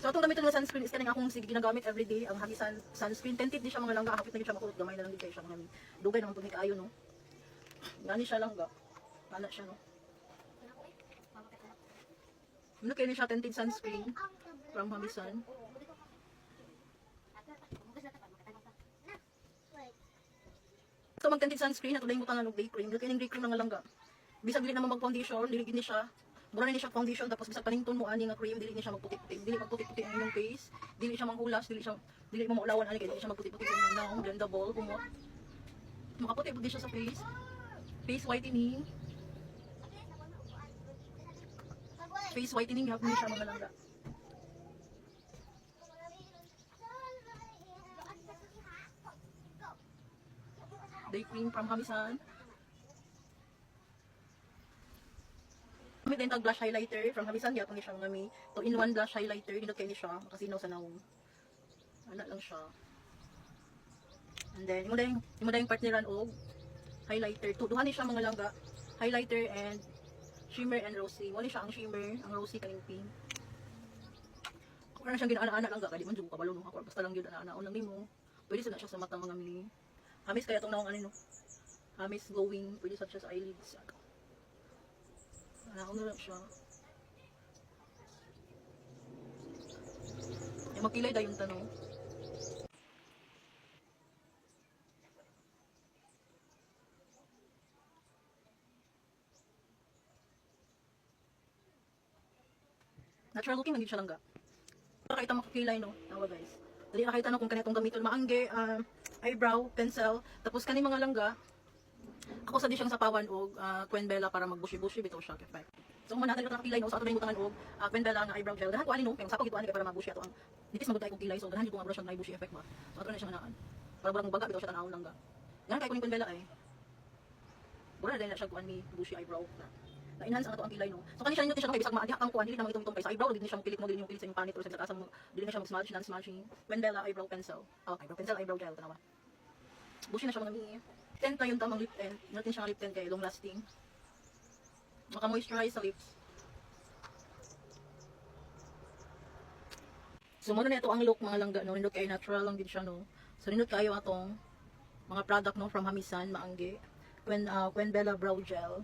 So atong gamiton nga sunscreen is kanang akong sige ginagamit everyday ang Hamisan sunscreen. Tinted di siya mga langga, hapit na gid siya makulot, gamay na lang gid kay siya mga dugay naman pud ni kaayo no. Ngani siya langga. Ana siya no. Ano kay ni siya tinted sunscreen from Hamisan. So mag-tinted sunscreen ato dayon butangan og day cream. Kay ning day cream nga langga. Bisag dili naman mag-foundation, dili gid ni siya. Mura na ni siya foundation tapos bisag panington mo ani nga cream, dili ni siya magputi-puti. Dili magputi-puti ang inyong face, dili siya manghulas, dili mo maulawan ani kay dili siya magputi-puti sa inyong naong blendable kumot. Makaputi pud siya sa face. Face whitening. Face whitening gihapon ni siya mga langga. Day cream from Hamisan. May din tag blush highlighter from Hamisan gyapon ni siya mga mi. 2-in-1 blush highlighter dinot kay ni siya makasinaw sa nawong. Ana lang siya. And then imo dayong partneran og highlighter. Duha ni siya mga langga. Highlighter and shimmer and rosy. Wala siya ang shimmer, ang rosy kaning pink. Ako na siyang ginaana-ana lang kadi man jud ko kabalo no. Ako basta lang gyud ana-ana lang nimo. Pwede sa na siya sa mata mga mi. Hamis kaya itong nawang ano no. Hamis glowing, pwede sa siya sa eyelids. Ano na lang siya. Yung magkilay dahil yung tanong. Natural looking lang din siya langga. Nakakita makakilay no. Tawa guys. Dali nakakita no kung kanitong gamiton maangge, eyebrow, pencil, tapos kani mga langga. Ako sa di siyang sapawan og Queen Bella para magbushi-bushi bitaw siya effect. So kung manatag ka kilay no sa ato butangan og Queen Bella nga eyebrow gel. Dahan ko ani no, kay sapaw gid ani kay para magbushi ato ang nipis magud kay kog kilay so dahan gid ko nga brush ang bushi effect ba. So ato na siya manaan. Para burang baga bitaw siya tan-awon langga. Dahan kay Queen Bella ay. Wala na siya kuan ni bushi eyebrow. Na-enhance ang ato ang kilay no. So kani siya nindot siya no kay bisag maadi ang kuan dili na magitong kay sa eyebrow dili siya pilit mo dili yung pilit sa imong panit or sa taas mo dili na siya mag-smudge non-smudging. Queen Bella eyebrow pencil. Oh, eyebrow pencil, eyebrow gel tanawa. Bushi na siya mga mi. Tint na yung tamang lip tint. Natin siyang lip tint kay long lasting. Maka-moisturize sa lips. So muna na ito ang look mga langga no. Nindot kay natural lang din siya no. So nindot kayo atong mga product no from Hamisan maangge. Queen Bella brow gel.